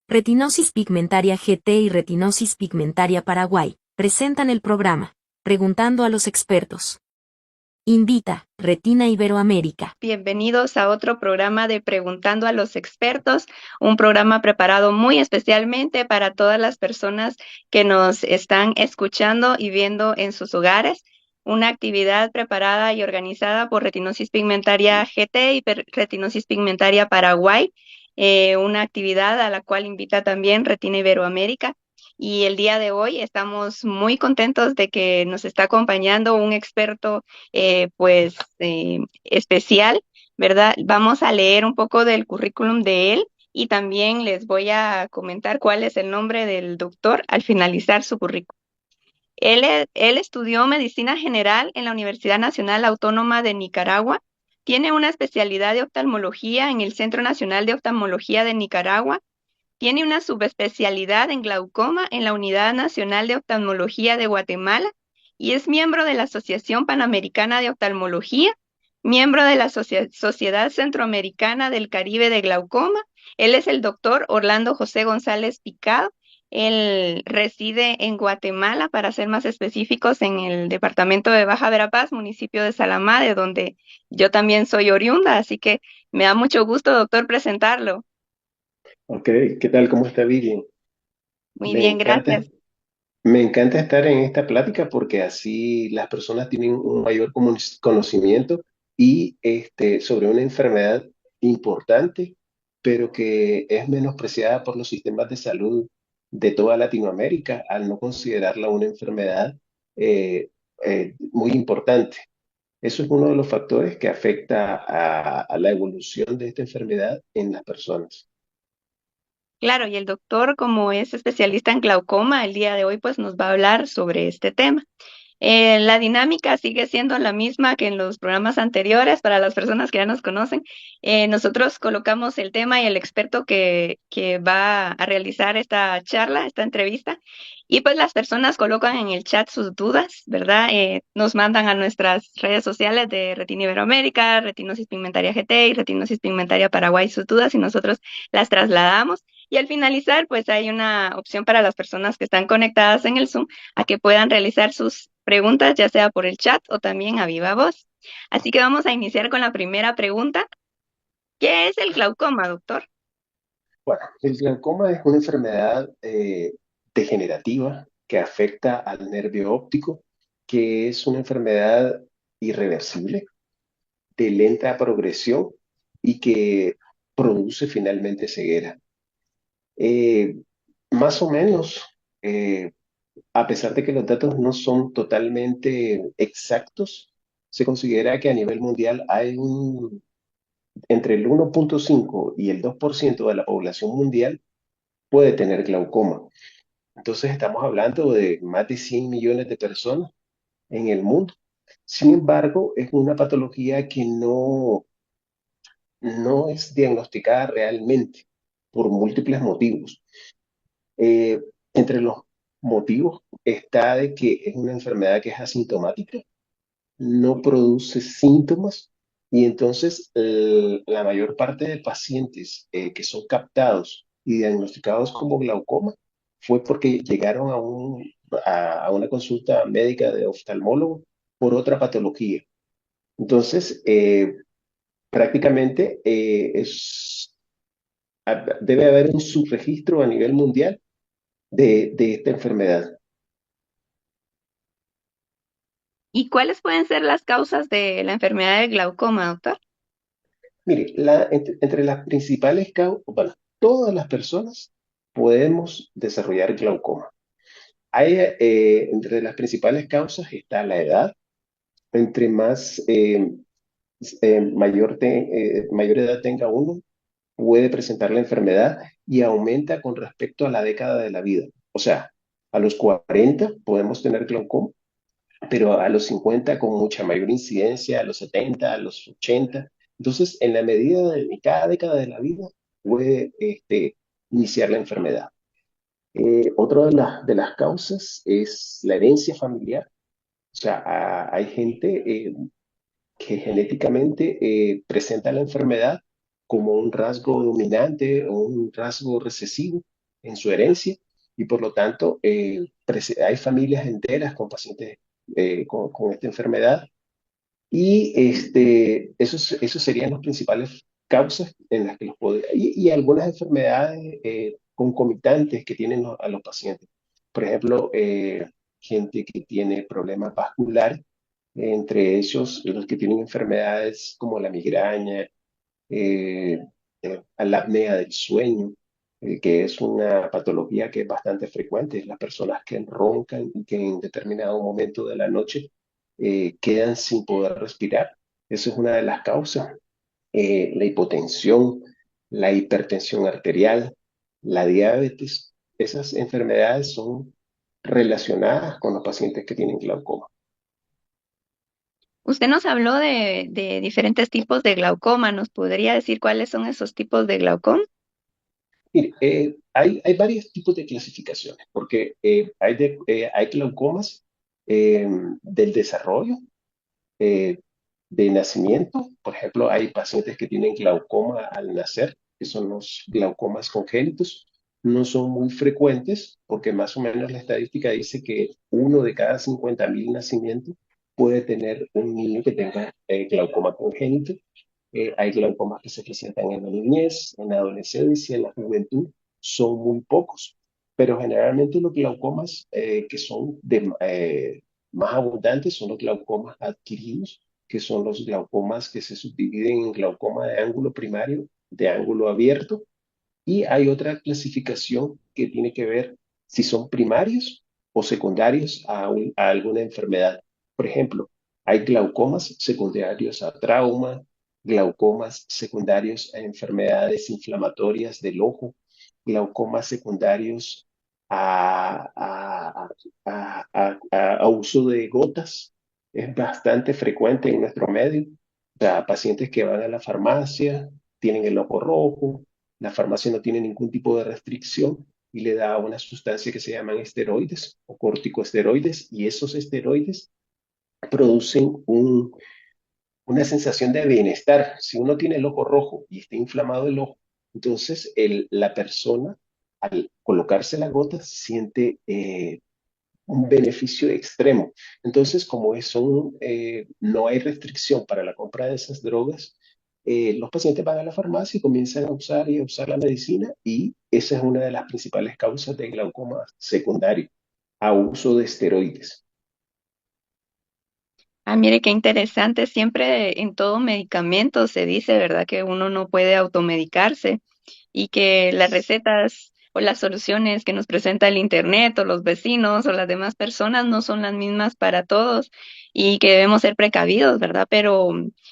Retinosis pigmentaria GT y retinosis pigmentaria Paraguay presentan el programa Preguntando a los expertos. Invita Retina Iberoamérica. Bienvenidos a otro programa de Preguntando a los expertos, un programa preparado muy especialmente para todas las personas que nos están escuchando y viendo en sus hogares. Una actividad preparada y organizada por Retinosis Pigmentaria GT y Retinosis Pigmentaria Paraguay, una actividad a la cual invita también Retina Iberoamérica. Y el día de hoy estamos muy contentos de que nos está acompañando un experto especial, ¿verdad? Vamos a leer un poco del currículum de él y también les voy a comentar cuál es el nombre del doctor al finalizar su currículum. Él estudió medicina general en la Universidad Nacional Autónoma de Nicaragua. Tiene una especialidad de oftalmología en el Centro Nacional de Oftalmología de Nicaragua. Tiene una subespecialidad en glaucoma en la Unidad Nacional de Oftalmología de Guatemala y es miembro de la Asociación Panamericana de Oftalmología, miembro de la Sociedad Centroamericana del Caribe de Glaucoma. Él es el doctor Orlando José González Picado. Él reside en Guatemala, para ser más específicos, en el departamento de Baja Verapaz, municipio de Salamá, de donde yo también soy oriunda, así que me da mucho gusto, doctor, presentarlo. Ok, ¿qué tal? ¿Cómo está Vivian? Muy Me bien, encanta, gracias. me encanta estar en esta plática porque así las personas tienen un mayor conocimiento y sobre una enfermedad importante, pero que es menospreciada por los sistemas de salud de toda Latinoamérica al no considerarla una enfermedad eh, muy importante. Eso es uno de los factores que afecta a la evolución de esta enfermedad en las personas. Claro, y el doctor, como es especialista en glaucoma, el día de hoy pues nos va a hablar sobre este tema. La dinámica sigue siendo la misma que en los programas anteriores para las personas que ya nos conocen. Nosotros colocamos el tema y el experto que va a realizar esta charla, esta entrevista, y pues las personas colocan en el chat sus dudas, ¿verdad? Nos mandan a nuestras redes sociales de Retina Iberoamérica, Retinosis Pigmentaria GT y Retinosis Pigmentaria Paraguay sus dudas y nosotros las trasladamos. Y al finalizar, pues hay una opción para las personas que están conectadas en el Zoom a que puedan realizar sus preguntas, ya sea por el chat o también a viva voz. Así que vamos a iniciar con la primera pregunta. ¿Qué es el glaucoma, doctor? Bueno, el glaucoma es una enfermedad degenerativa que afecta al nervio óptico, que es una enfermedad irreversible, de lenta progresión y que produce finalmente ceguera. Eh, Más o menos, eh, a pesar de que los datos no son totalmente exactos, se considera que a nivel mundial hay entre el 1,5 y el 2% de la población mundial puede tener glaucoma. Entonces estamos hablando de más de 100 millones de personas en el mundo. Sin embargo, es una patología que no es diagnosticada realmente por múltiples motivos. Eh, Entre los motivos está de que es una enfermedad que es asintomática, no produce síntomas y entonces la mayor parte de pacientes que son captados y diagnosticados como glaucoma fue porque llegaron a una consulta médica de oftalmólogo por otra patología. Entonces, prácticamente debe haber un subregistro a nivel mundial de esta enfermedad. ¿Y cuáles pueden ser las causas de la enfermedad del glaucoma, doctor? Mire, entre las principales causas, bueno, todas las personas podemos desarrollar glaucoma. Entre las principales causas está la edad. Entre más mayor edad tenga uno, puede presentar la enfermedad y aumenta con respecto a la década de la vida. O sea, a los 40 podemos tener glaucoma, pero a los 50 con mucha mayor incidencia, a los 70, a los 80. Entonces, en la medida de cada década de la vida puede iniciar la enfermedad. Otra de las causas es la herencia familiar. O sea, hay gente que genéticamente presenta la enfermedad como un rasgo dominante o un rasgo recesivo en su herencia y por lo tanto hay familias enteras con pacientes con esta enfermedad y esos serían las principales causas en las que los podría, y algunas enfermedades concomitantes que tienen a los pacientes. Por ejemplo, gente que tiene problemas vasculares, entre ellos los que tienen enfermedades como la migraña, eh, la apnea del sueño, que es una patología que es bastante frecuente. Las personas que roncan y que en determinado momento de la noche quedan sin poder respirar. Esa es una de las causas. La hipotensión, la hipertensión arterial, la diabetes, esas enfermedades son relacionadas con los pacientes que tienen glaucoma. Usted nos habló de diferentes tipos de glaucoma. ¿Nos podría decir cuáles son esos tipos de glaucoma? Mire, hay varios tipos de clasificaciones, porque hay glaucomas del desarrollo, eh, de nacimiento. Por ejemplo, hay pacientes que tienen glaucoma al nacer, que son los glaucomas congénitos. No son muy frecuentes, porque más o menos la estadística dice que uno de cada 50.000 nacimientos puede tener un niño que tenga glaucoma congénito. Hay glaucomas que se presentan en la niñez, en la adolescencia, en la juventud, son muy pocos, pero generalmente los glaucomas que son más abundantes son los glaucomas adquiridos, que son los glaucomas que se subdividen en glaucoma de ángulo primario, de ángulo abierto, y hay otra clasificación que tiene que ver si son primarios o secundarios a alguna enfermedad. Por ejemplo, hay glaucomas secundarios a trauma, glaucomas secundarios a enfermedades inflamatorias del ojo, glaucomas secundarios a, a- a uso de gotas. Es bastante frecuente en nuestro medio. O sea, pacientes que van a la farmacia, tienen el ojo rojo, la farmacia no tiene ningún tipo de restricción y le da una sustancia que se llaman esteroides o corticosteroides, y esos esteroides producen una sensación de bienestar. Si uno tiene el ojo rojo y está inflamado el ojo, entonces la persona al colocarse la gota siente un beneficio extremo. Entonces, no hay restricción para la compra de esas drogas, los pacientes van a la farmacia y comienzan a usar y a usar la medicina, y esa es una de las principales causas de glaucoma secundario, a uso de esteroides. Ah, mire qué interesante. Siempre en todo medicamento se dice, ¿verdad?, que uno no puede automedicarse y que las recetas o las soluciones que nos presenta el internet o los vecinos o las demás personas no son las mismas para todos y que debemos ser precavidos, ¿verdad? Pero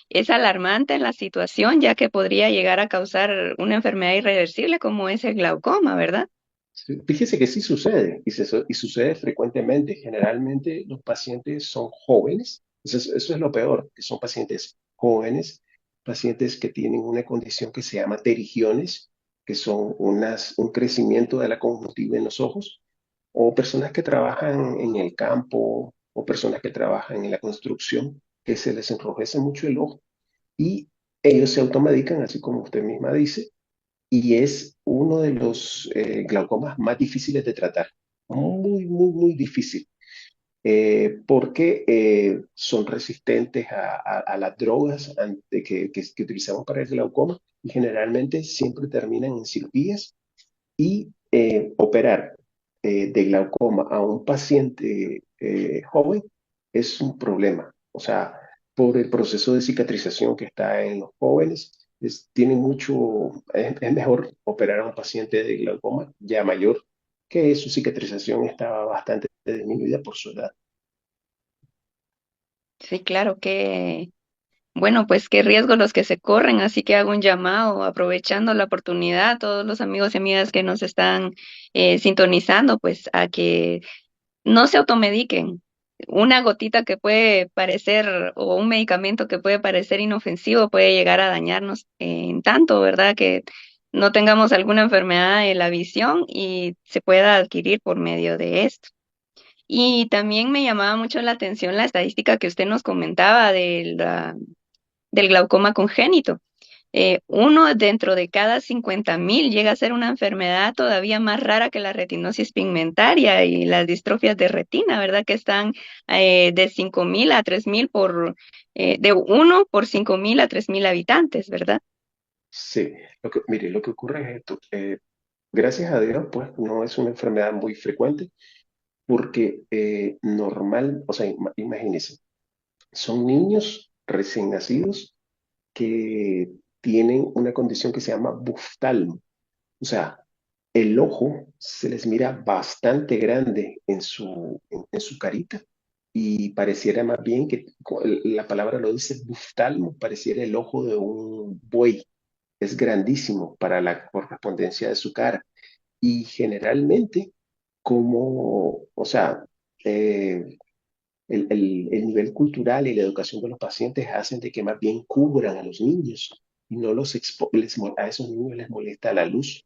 es alarmante la situación, ya que podría llegar a causar una enfermedad irreversible como es el glaucoma, ¿verdad? Sí, fíjese que sí sucede y sucede frecuentemente. Generalmente los pacientes son jóvenes, eso es lo peor, que son pacientes jóvenes, pacientes que tienen una condición que se llama terigiones, que son un crecimiento de la conjuntiva en los ojos, o personas que trabajan en el campo, o personas que trabajan en la construcción, que se les enrojece mucho el ojo y ellos se automedican, así como usted misma dice, y es uno de los glaucomas más difíciles de tratar. Muy, muy, muy difícil. Porque son resistentes a las drogas que utilizamos para el glaucoma, y generalmente siempre terminan en cirugías, y operar de glaucoma a un paciente joven es un problema. O sea, por el proceso de cicatrización que está en los jóvenes, es mejor operar a un paciente de glaucoma ya mayor, que su cicatrización estaba bastante disminuida por su edad. Sí, claro que, bueno, pues qué riesgos los que se corren, así que hago un llamado, aprovechando la oportunidad, a todos los amigos y amigas que nos están sintonizando, pues a que no se automediquen. Una gotita que puede parecer o un medicamento que puede parecer inofensivo puede llegar a dañarnos en tanto, ¿verdad? Que no tengamos alguna enfermedad de la visión y se pueda adquirir por medio de esto. Y también me llamaba mucho la atención la estadística que usted nos comentaba del glaucoma congénito. uno dentro de cada 50.000 llega a ser una enfermedad todavía más rara que la retinosis pigmentaria y las distrofias de retina, ¿verdad? Que están de 5.000 a 3.000 de 1 por 5.000 a 3.000 habitantes, ¿verdad? Sí, mire, lo que ocurre es esto. Gracias a Dios, pues no es una enfermedad muy frecuente porque normal, o sea, imagínense, son niños recién nacidos que tienen una condición que se llama buftalmo. O sea, el ojo se les mira bastante grande en su carita y pareciera más bien que la palabra lo dice buftalmo, pareciera el ojo de un buey. Es grandísimo para la correspondencia de su cara. Y generalmente, o sea, eh, el nivel cultural y la educación de los pacientes hacen de que más bien cubran a los niños y no a esos niños les molesta la luz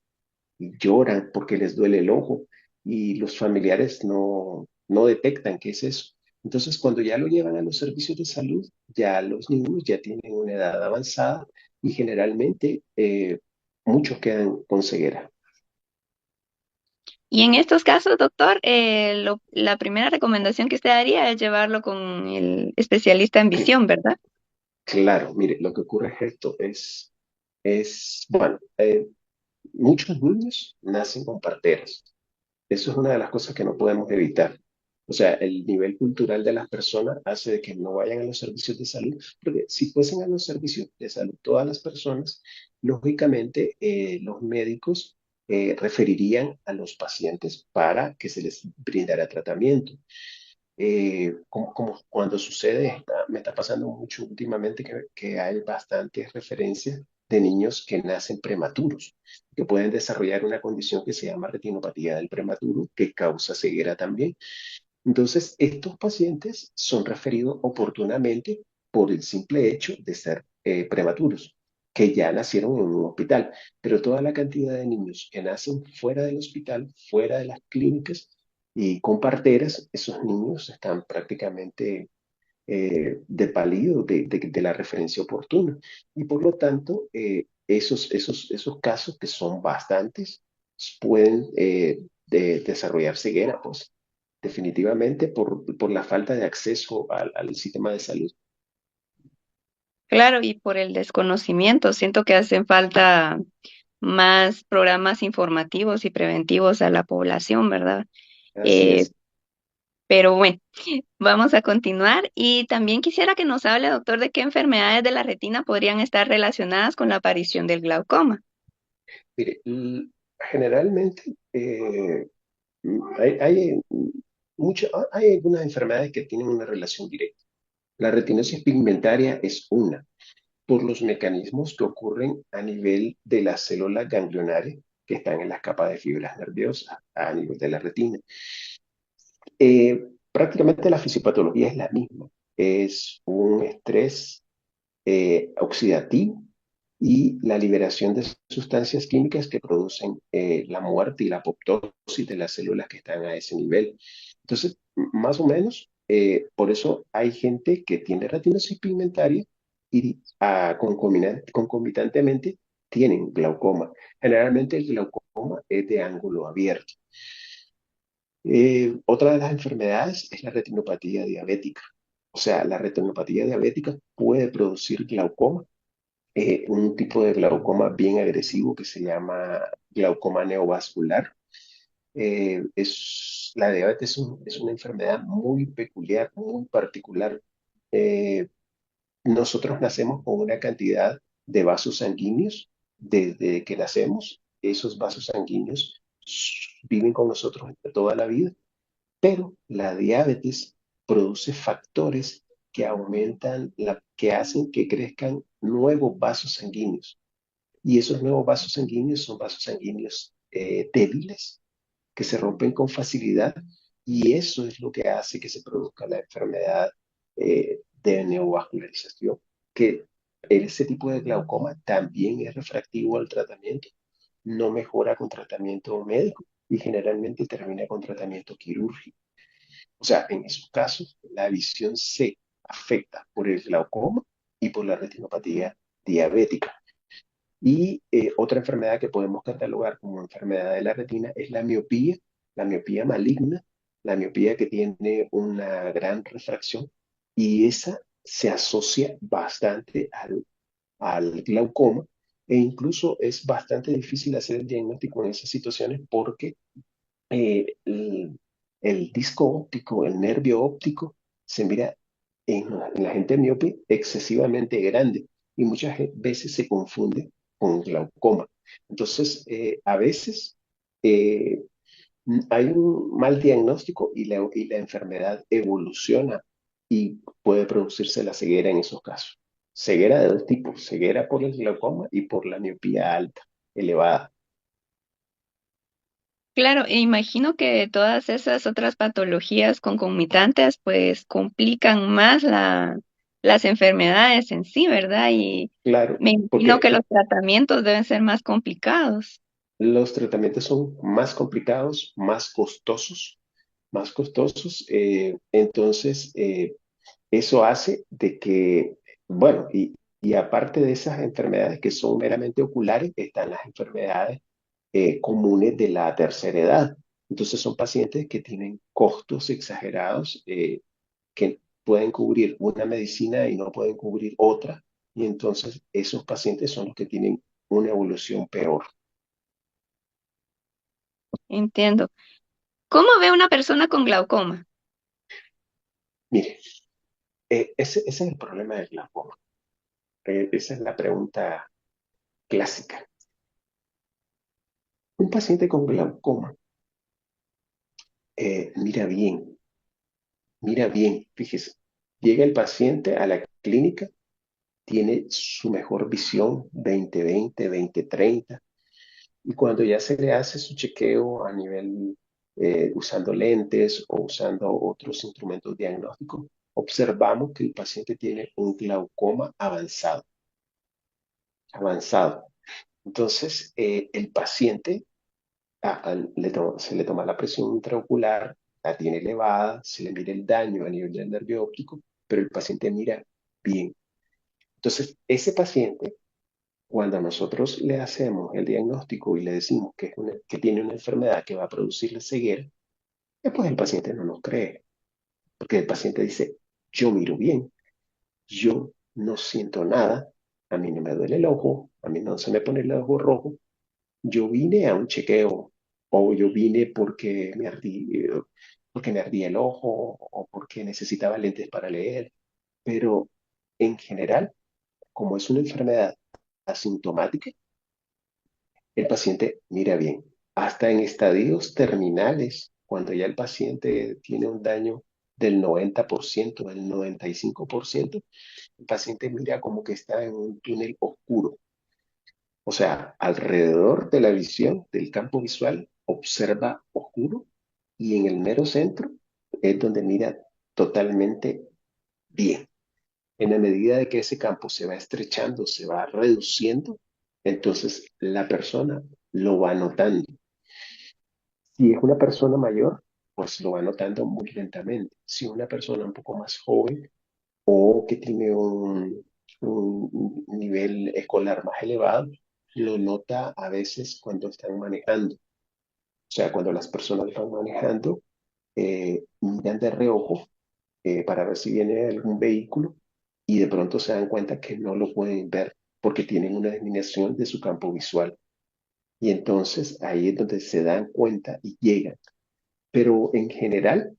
y lloran porque les duele el ojo y los familiares no detectan qué es eso. Entonces, cuando ya lo llevan a los servicios de salud, ya los niños ya tienen una edad avanzada y generalmente muchos quedan con ceguera. Y en estos casos, doctor, la primera recomendación que usted haría es llevarlo con el especialista en Cl- visión, ¿verdad? Claro, mire, lo que ocurre es esto, bueno, muchos niños nacen con parteras. Eso es una de las cosas que no podemos evitar. O sea, el nivel cultural de las personas hace de que no vayan a los servicios de salud, porque si fuesen a los servicios de salud todas las personas, lógicamente los médicos referirían a los pacientes para que se les brindara tratamiento. Como cuando sucede, me está pasando mucho últimamente que hay bastantes referencias de niños que nacen prematuros, que pueden desarrollar una condición que se llama retinopatía del prematuro, que causa ceguera también. Entonces, estos pacientes son referidos oportunamente por el simple hecho de ser prematuros, que ya nacieron en un hospital, pero toda la cantidad de niños que nacen fuera del hospital, fuera de las clínicas y con parteras, esos niños están prácticamente desvalidos de la referencia oportuna. Y por lo tanto, esos casos, que son bastantes, pueden desarrollar ceguera, pues definitivamente por la falta de acceso al sistema de salud. Claro, y por el desconocimiento, siento que hacen falta más programas informativos y preventivos a la población, ¿verdad? Así Eh, es. pero bueno, vamos a continuar y también quisiera que nos hable, doctor, de qué enfermedades de la retina podrían estar relacionadas con la aparición del glaucoma. Mire, generalmente hay, hay algunas enfermedades que tienen una relación directa. La retinosis pigmentaria es una, por los mecanismos que ocurren a nivel de las células ganglionares que están en las capas de fibras nerviosas a nivel de la retina. Prácticamente la fisiopatología es la misma. Es un estrés oxidativo y la liberación de sustancias químicas que producen la muerte y la apoptosis de las células que están a ese nivel. Entonces, más o menos, por eso hay gente que tiene retinosis pigmentaria y concomitantemente tienen glaucoma. Generalmente el glaucoma es de ángulo abierto. Otra de las enfermedades es la retinopatía diabética. O sea, la retinopatía diabética puede producir glaucoma, un tipo de glaucoma bien agresivo que se llama glaucoma neovascular. La diabetes es una enfermedad muy peculiar, muy particular. Eh, Nosotros nacemos con una cantidad de vasos sanguíneos desde que nacemos. Esos vasos sanguíneos viven con nosotros toda la vida, pero la diabetes produce factores que que hacen que crezcan nuevos vasos sanguíneos. Y esos nuevos vasos sanguíneos son vasos sanguíneos débiles, que se rompen con facilidad, y eso es lo que hace que se produzca la enfermedad de neovascularización, que ese tipo de glaucoma también es refractivo al tratamiento, no mejora con tratamiento médico y generalmente termina con tratamiento quirúrgico. O sea, en esos casos, la visión se afecta por el glaucoma y por la retinopatía diabética. Y otra enfermedad que podemos catalogar como enfermedad de la retina es la miopía maligna, la miopía que tiene una gran refracción y esa se asocia bastante al glaucoma e incluso es bastante difícil hacer el diagnóstico en esas situaciones porque el disco óptico, el nervio óptico, se mira en la gente miope excesivamente grande y muchas veces se confunde con glaucoma. Entonces, a veces eh, hay un mal diagnóstico y la enfermedad evoluciona y puede producirse la ceguera en esos casos. Ceguera de dos tipos, ceguera por el glaucoma y por la miopía alta, elevada. Claro, e imagino que todas esas otras patologías concomitantes pues complican más las enfermedades en sí, ¿verdad? Y Claro, me imagino que porque los tratamientos deben ser más complicados. los tratamientos son más complicados, más costosos. Entonces, eso hace de que, bueno, y aparte de esas enfermedades que son meramente oculares, están las enfermedades comunes de la tercera edad. Entonces, son pacientes que tienen costos exagerados, que pueden cubrir una medicina y no pueden cubrir otra. Y entonces, esos pacientes son los que tienen una evolución peor. Entiendo. ¿Cómo ve una persona con glaucoma? Mire, ese es el problema del glaucoma. Esa es la pregunta clásica. Un paciente con glaucoma mira bien, fíjese, llega el paciente a la clínica, tiene su mejor visión 20/20, 20/30, y cuando ya se le hace su chequeo a nivel usando lentes o usando otros instrumentos diagnósticos, observamos que el paciente tiene un glaucoma avanzado. Entonces, el paciente se le toma la presión intraocular, la tiene elevada, se le mira el daño a nivel del nervio óptico, pero el paciente mira bien. Entonces, ese paciente, cuando nosotros le hacemos el diagnóstico y le decimos que tiene una enfermedad que va a producirle ceguera, después el paciente no nos cree, porque el paciente dice, yo miro bien, yo no siento nada, a mí no me duele el ojo, a mí no se me pone el ojo rojo, yo vine a un chequeo o yo vine porque me ardía el ojo o porque necesitaba lentes para leer, pero en general, como es una enfermedad asintomática, el paciente mira bien. Hasta en estadios terminales, cuando ya el paciente tiene un daño del 90%, del 95%, el paciente mira como que está en un túnel oscuro. O sea, alrededor de la visión del campo visual observa oscuro y en el mero centro es donde mira totalmente bien. En la medida de que ese campo se va estrechando, se va reduciendo, entonces la persona lo va notando. Si es una persona mayor, pues lo va notando muy lentamente. Si es una persona un poco más joven o que tiene un nivel escolar más elevado, lo nota a veces cuando están manejando. O sea, cuando las personas van manejando, miran de reojo para ver si viene algún vehículo y de pronto se dan cuenta que no lo pueden ver porque tienen una disminución de su campo visual. Y entonces ahí es donde se dan cuenta y llegan. Pero en general,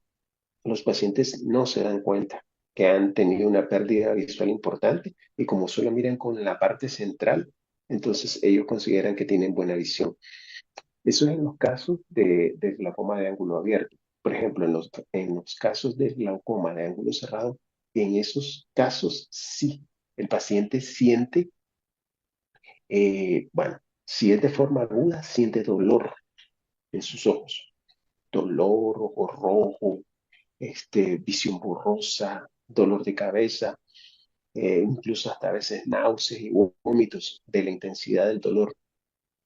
los pacientes no se dan cuenta que han tenido una pérdida visual importante y como solo miran con la parte central, entonces ellos consideran que tienen buena visión. Eso es en los casos de glaucoma de ángulo abierto. Por ejemplo, en los casos de glaucoma de ángulo cerrado, en esos casos sí, el paciente siente, bueno, si es de forma aguda, siente dolor en sus ojos, dolor, ojo rojo, visión borrosa, dolor de cabeza, incluso hasta a veces náuseas y vómitos de la intensidad del dolor.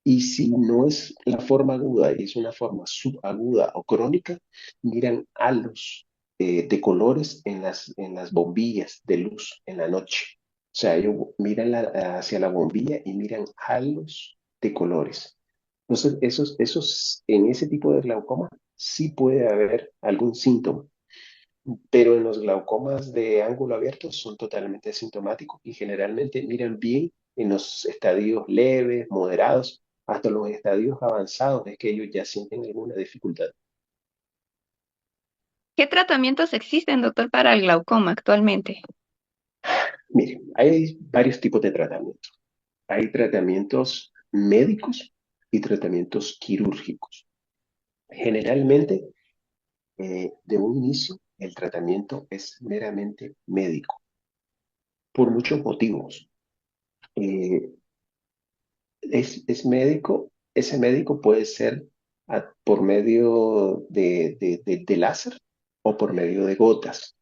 Y si no es la forma aguda y es una forma subaguda o crónica, miran halos de colores en las bombillas de luz en la noche. sea, ellos miran hacia la bombilla y miran halos de colores. Entonces, en ese tipo de glaucoma sí puede haber algún síntoma, pero en los glaucomas de ángulo abierto son totalmente asintomáticos y generalmente miran bien en los estadios leves, moderados, hasta los estadios avanzados, es que ellos ya sienten alguna dificultad. ¿Qué tratamientos existen, doctor, para el glaucoma actualmente? Miren, hay varios tipos de tratamientos. Hay tratamientos médicos y tratamientos quirúrgicos. Generalmente, de un inicio, el tratamiento es meramente médico, por muchos motivos. Eh, es médico, ese médico puede ser por medio de láser o por medio de gotas.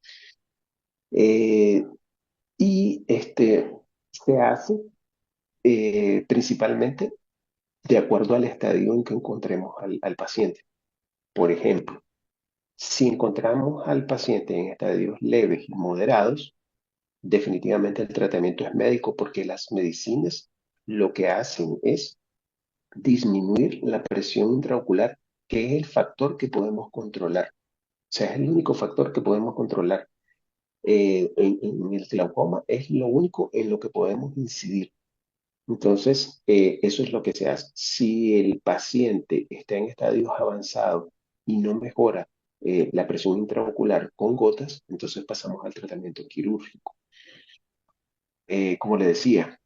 Eh, y se hace principalmente de acuerdo al estadio en que encontremos al paciente. Por ejemplo, si encontramos al paciente en estadios leves y moderados, definitivamente el tratamiento es médico porque las medicinas lo que hacen es disminuir la presión intraocular, que es el factor que podemos controlar. O sea, es el único factor que podemos controlar. En el glaucoma es lo único en lo que podemos incidir. Entonces, eso es lo que se hace. Si el paciente está en estadios avanzados y no mejora la presión intraocular con gotas, entonces pasamos al tratamiento quirúrgico. Como le decía,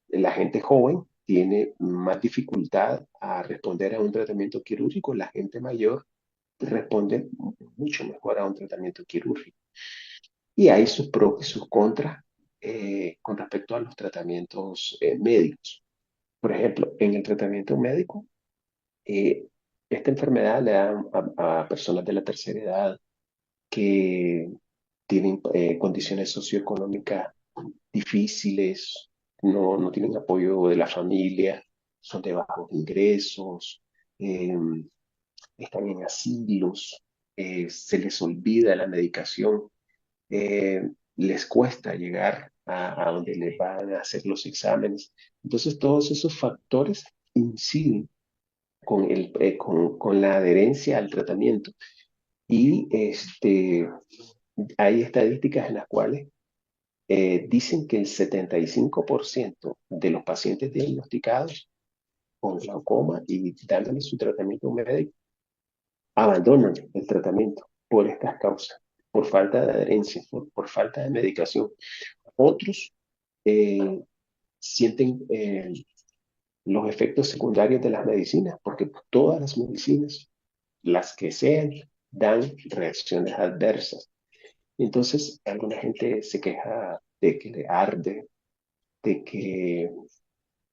la gente joven tiene más dificultad a responder a un tratamiento quirúrgico, la gente mayor responde mucho mejor a un tratamiento quirúrgico. Y hay sus pros y sus contras con respecto a los tratamientos médicos. Por ejemplo, en el tratamiento médico, eh, esta enfermedad le da a personas de la tercera edad que tienen condiciones socioeconómicas difíciles, no tienen apoyo de la familia, son de bajos ingresos, eh, están en asilos, se les olvida la medicación, les cuesta llegar a donde les van a hacer los exámenes. Entonces, todos esos factores inciden con la adherencia al tratamiento. Y hay estadísticas en las cuales dicen que el 75% de los pacientes diagnosticados con glaucoma y dándoles su tratamiento médico abandonan el tratamiento por estas causas, por falta de adherencia, por falta de medicación. Otros eh, sienten los efectos secundarios de las medicinas, porque todas las medicinas, las que sean, dan reacciones adversas. Entonces, alguna gente se queja de que le arde, de que,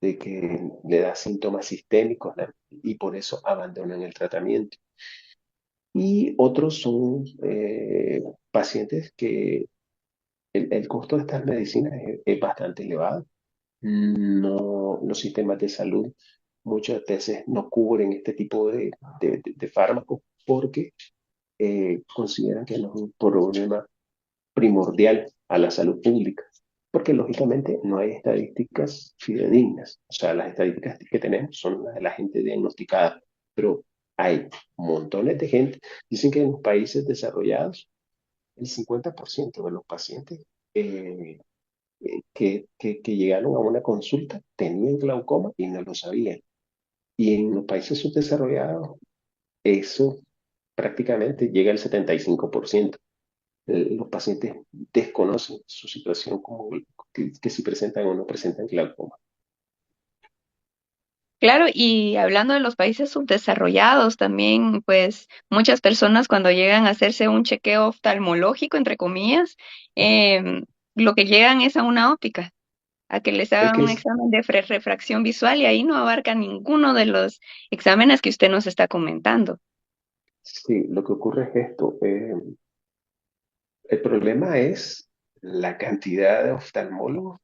de que le da síntomas sistémicos, ¿no? Y por eso abandonan el tratamiento. Y otros son pacientes que el costo de estas medicinas es bastante elevado. No, los sistemas de salud muchas veces no cubren este tipo de fármacos porque consideran que no es un problema primordial a la salud pública, porque lógicamente no hay estadísticas fidedignas. O sea, las estadísticas que tenemos son las de la gente diagnosticada, pero hay montones de gente. Dicen que en los países desarrollados, el 50% de los pacientes eh, que llegaron a una consulta tenían glaucoma y no lo sabían. Y en los países subdesarrollados, eso prácticamente llega al 75%. Los pacientes desconocen su situación como que si presentan o no presentan glaucoma. Claro, y hablando de los países subdesarrollados también, pues muchas personas cuando llegan a hacerse un chequeo oftalmológico, entre comillas, em, lo que llegan es a una óptica, a que les Es hagan que un examen de refracción visual y ahí no abarca ninguno de los exámenes que usted nos está comentando. sí, lo que ocurre es esto. El problema es la cantidad de oftalmólogos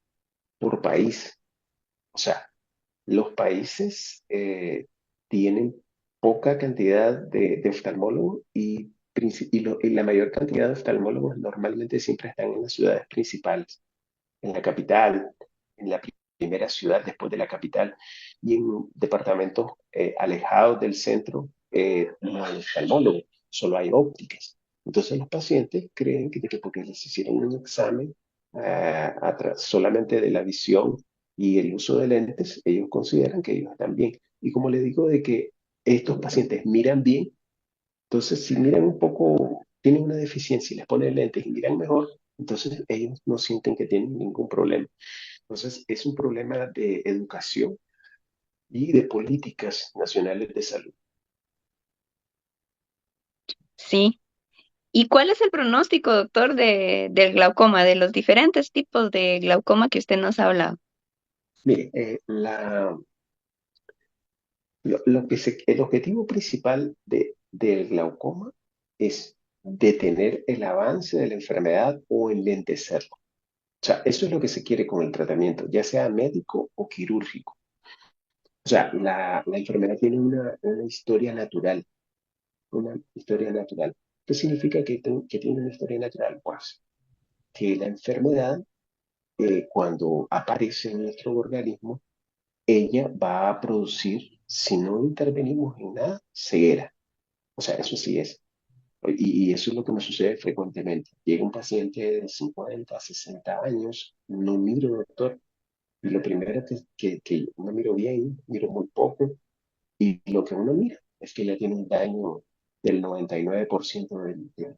por país. O sea, los países tienen poca cantidad de oftalmólogos y la mayor cantidad de oftalmólogos normalmente siempre están en las ciudades principales. en la capital, en la primera ciudad después de la capital, y en departamentos alejados del centro no hay oftalmólogo, solo hay ópticas. Entonces los pacientes creen que porque les hicieron un examen solamente de la visión y el uso de lentes, ellos consideran que ellos están bien. Y como les digo, de que estos pacientes miran bien, entonces si miran un poco, tienen una deficiencia y les ponen lentes y miran mejor, entonces ellos no sienten que tienen ningún problema. Entonces es un problema de educación y de políticas nacionales de salud. Sí. ¿Y cuál es el pronóstico, doctor, del glaucoma, de los diferentes tipos de glaucoma que usted nos ha hablado? Mire, el objetivo principal del glaucoma es detener el avance de la enfermedad o enlentecerlo. O sea, eso es lo que se quiere con el tratamiento, ya sea médico o quirúrgico. O sea, la enfermedad tiene una historia natural, una historia natural. ¿Qué significa que tiene una historia natural? Pues que la enfermedad, cuando aparece en nuestro organismo, ella va a producir, si no intervenimos en nada, ceguera. O sea, eso sí es. Y eso es lo que me sucede frecuentemente. Llega un paciente de 50, 60 años, no miro, doctor, y lo primero que no miro bien, miro muy poco, y lo que uno mira es que ya tiene un daño del 99%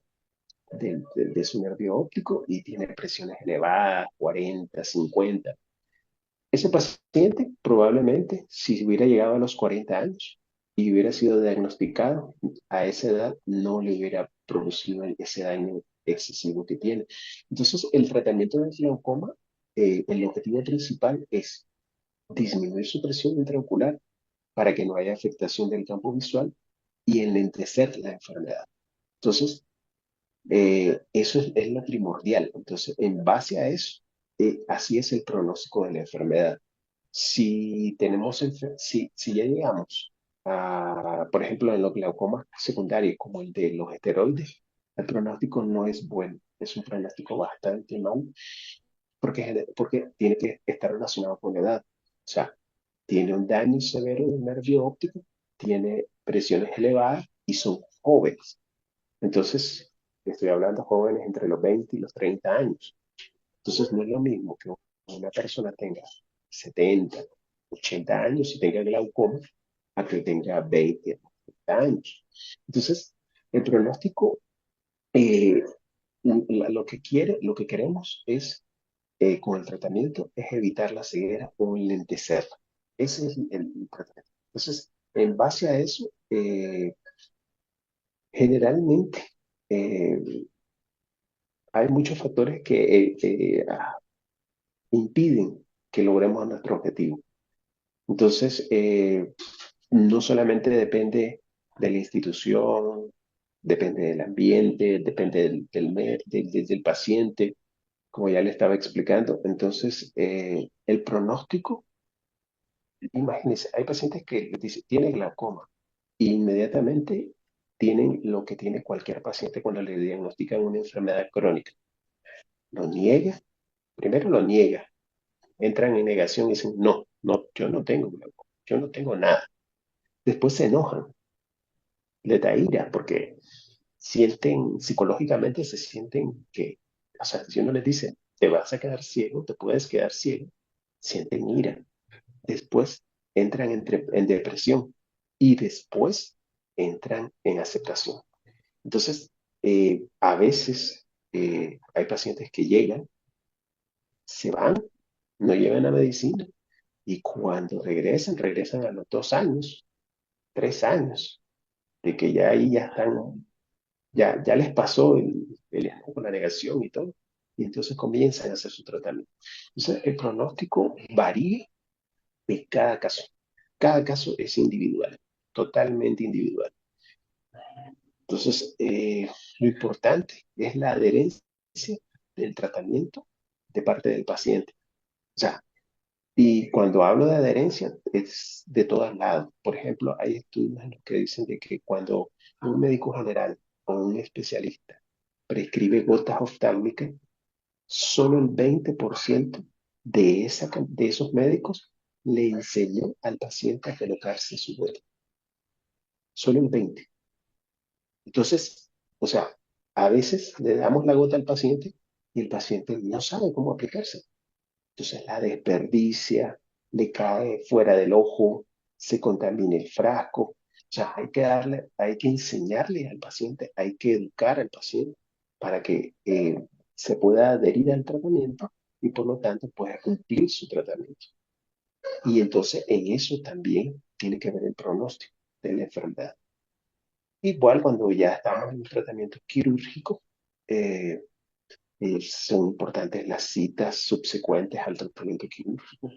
de su nervio óptico y tiene presiones elevadas, 40, 50. Ese paciente probablemente, si hubiera llegado a los 40 años y hubiera sido diagnosticado a esa edad, no le hubiera producido ese daño excesivo que tiene. Entonces, el tratamiento del glaucoma, el objetivo principal es disminuir su presión intraocular para que no haya afectación del campo visual y enlentecer la enfermedad. Entonces, eso es lo primordial. Entonces, en base a eso, así es el pronóstico de la enfermedad. Si ya llegamos a, por ejemplo, en los glaucomas secundarios, como el de los esteroides, el pronóstico no es bueno, es un pronóstico bastante malo, porque tiene que estar relacionado con la edad. O sea, tiene un daño severo del nervio óptico, tiene presiones elevadas y son jóvenes. Entonces, estoy hablando de jóvenes entre los 20 y los 30 años. Entonces, no es lo mismo que una persona tenga 70, 80 años y tenga glaucoma a que tenga 20, 30 años. Entonces, el pronóstico, eh, lo que queremos es, con el tratamiento, es evitar la ceguera o enlentecerla. Ese es el tratamiento. Entonces, en base a eso, generalmente, eh, hay muchos factores que impiden que logremos nuestro objetivo. Entonces, no solamente depende de la institución, depende del ambiente, depende del paciente, como ya le estaba explicando. Entonces, el pronóstico, imagínense, hay pacientes que dicen, tienen glaucoma, e inmediatamente tienen lo que tiene cualquier paciente cuando le diagnostican una enfermedad crónica. Lo niega, primero lo niega, entran en negación y dicen, no, no, yo no tengo glaucoma, yo no tengo nada. Después se enojan, les da ira, porque sienten, psicológicamente se sienten que, o sea, si uno les dice, te vas a quedar ciego, te puedes quedar ciego, sienten ira. Después entran en depresión y después entran en aceptación. Entonces, a veces hay pacientes que llegan, se van, no llevan la medicina y cuando regresan a los 2 años, 3 años, de que ya ahí ya están, ya les pasó el enojo, la negación y todo, y entonces comienzan a hacer su tratamiento. Entonces, el pronóstico varía de cada caso. Cada caso es individual, totalmente individual. Entonces, lo importante es la adherencia del tratamiento de parte del paciente. O sea, y cuando hablo de adherencia, es de todos lados. Por ejemplo, hay estudios en los que dicen de que cuando un médico general o un especialista prescribe gotas oftálmicas, Solo el 20% de esos médicos le enseñó al paciente a colocarse su gota. Solo el 20%. Entonces, o sea, a veces le damos la gota al paciente y el paciente no sabe cómo aplicarse. Entonces la desperdicia, le cae fuera del ojo, se contamina el frasco. O sea, hay que enseñarle al paciente, hay que educar al paciente para que se pueda adherir al tratamiento y por lo tanto pueda cumplir su tratamiento. Y entonces en eso también tiene que ver el pronóstico de la enfermedad. Igual cuando ya estamos en el tratamiento quirúrgico, eh, son importantes las citas subsecuentes al tratamiento quirúrgico.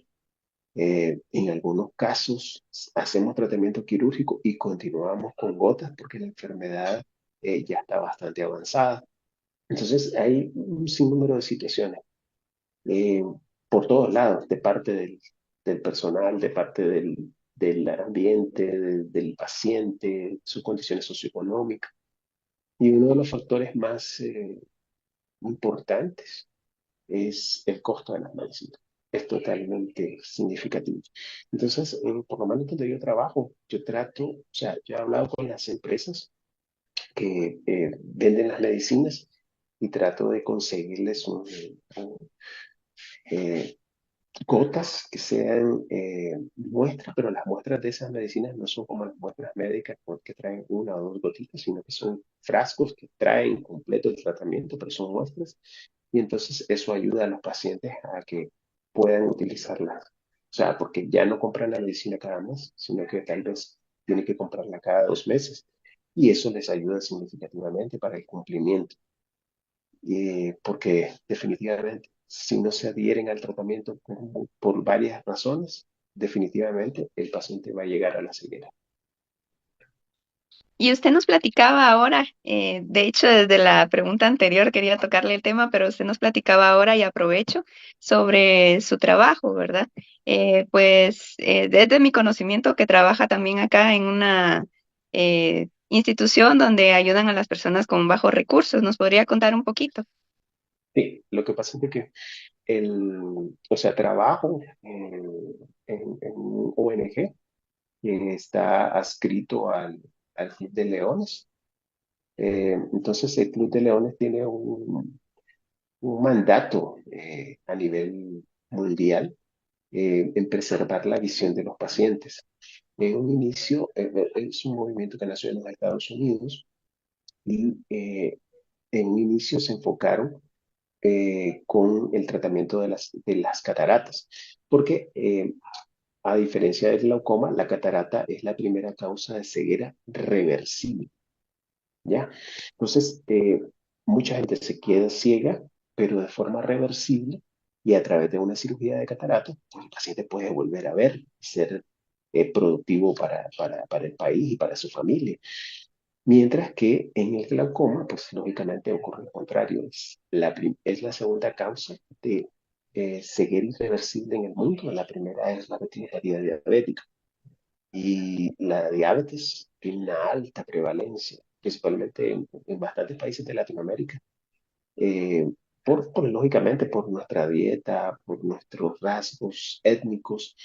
En algunos casos hacemos tratamiento quirúrgico y continuamos con gotas porque la enfermedad ya está bastante avanzada. Entonces hay un sinnúmero de situaciones eh, por todos lados, de parte del personal, de parte del ambiente, del paciente, sus condiciones socioeconómicas. Y uno de los factores más importantes es el costo de las medicinas. Es totalmente significativo. Entonces, por lo menos donde yo trabajo, yo trato, o sea, yo he hablado con las empresas que venden las medicinas y trato de conseguirles eh, gotas que sean muestras, pero las muestras de esas medicinas no son como las muestras médicas que traen una o dos gotitas, sino que son frascos que traen completo el tratamiento, pero son muestras. Y entonces eso ayuda a los pacientes a que puedan utilizarlas. O sea, porque ya no compran la medicina cada mes, sino que tal vez tienen que comprarla cada 2 meses. Y eso les ayuda significativamente para el cumplimiento porque definitivamente, si no se adhieren al tratamiento por varias razones, definitivamente el paciente va a llegar a la ceguera. Y usted nos platicaba ahora, de hecho desde la pregunta anterior quería tocarle el tema, pero usted nos platicaba ahora y aprovecho sobre su trabajo, ¿verdad? Desde mi conocimiento que trabaja también acá en una institución donde ayudan a las personas con bajos recursos, ¿nos podría contar un poquito? Sí, lo que pasa es de que o sea, trabajo en un ONG que está adscrito al Club de Leones. Entonces, el Club de Leones tiene un mandato a nivel mundial en preservar la visión de los pacientes. En un inicio, es un movimiento que nació en los Estados Unidos y en un inicio se enfocaron con el tratamiento de las cataratas, porque a diferencia del glaucoma, la catarata es la primera causa de ceguera reversible, ¿ya? Entonces, mucha gente se queda ciega, pero de forma reversible y a través de una cirugía de catarata, pues el paciente puede volver a ver, ser productivo para el país y para su familia. Mientras que en el glaucoma, pues lógicamente ocurre lo contrario. Es la segunda causa de ceguera irreversible en el mundo. La primera es la retinopatía diabética. Y la diabetes tiene una alta prevalencia, principalmente en bastantes países de Latinoamérica. eh, lógicamente, por nuestra dieta, por nuestros rasgos étnicos.